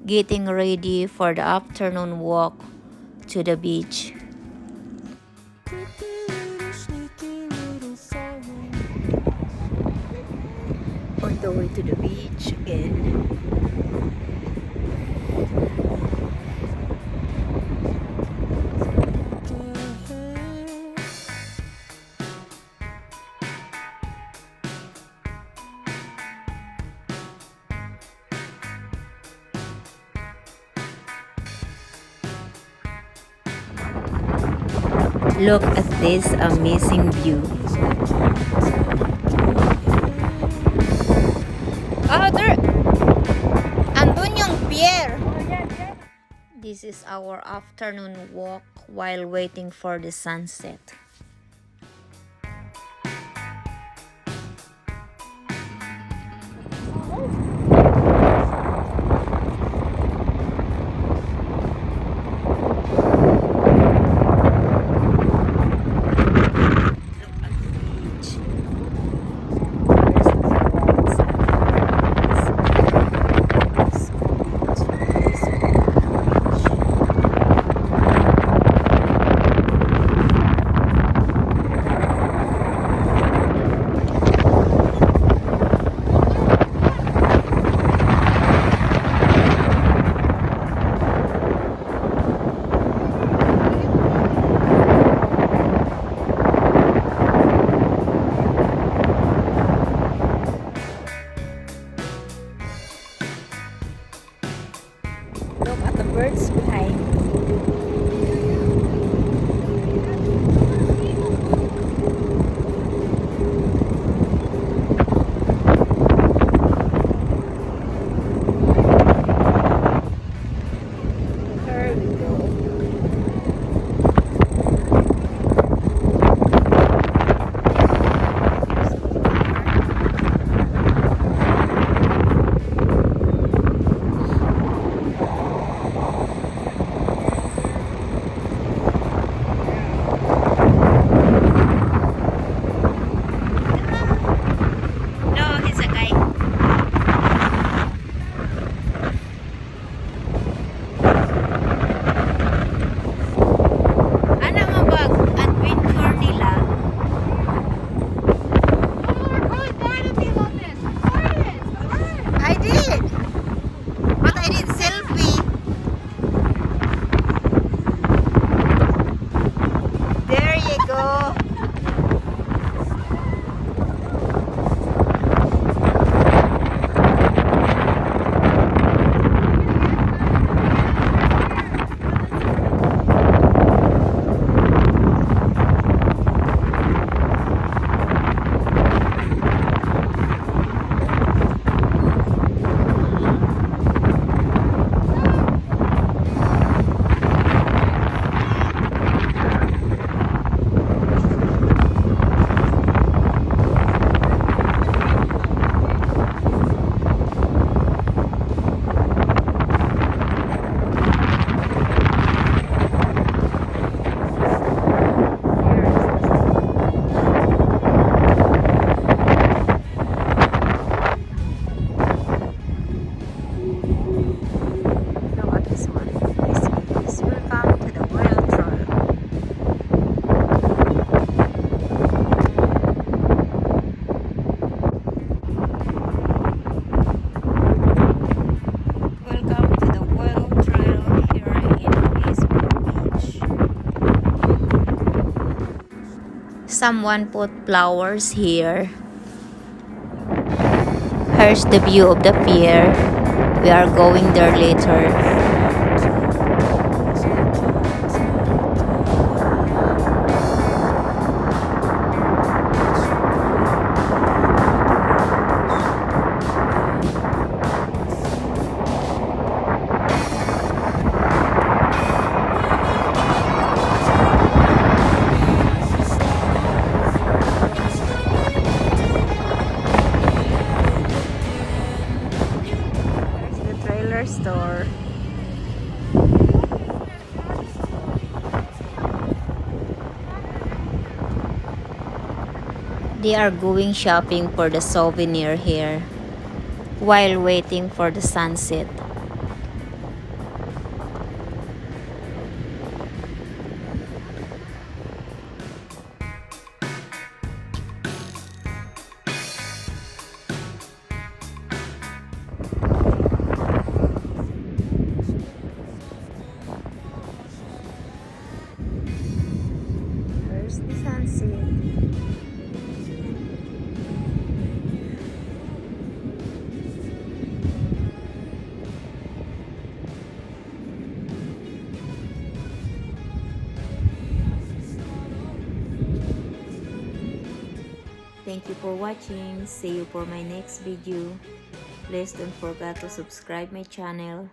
getting ready for the afternoon walk to the beach. On the way to the beach again. Look at this amazing view. Oh, there! Andun yung pier! This is our afternoon walk while waiting for the sunset. Look at the birds behind me. There we go. Someone put flowers here. Here's the view of the pier. We are going there later. Store. They are going shopping for the souvenir here while waiting for the sunset. sunset. Thank you for watching. See you for my next video. Please don't forget to subscribe my channel.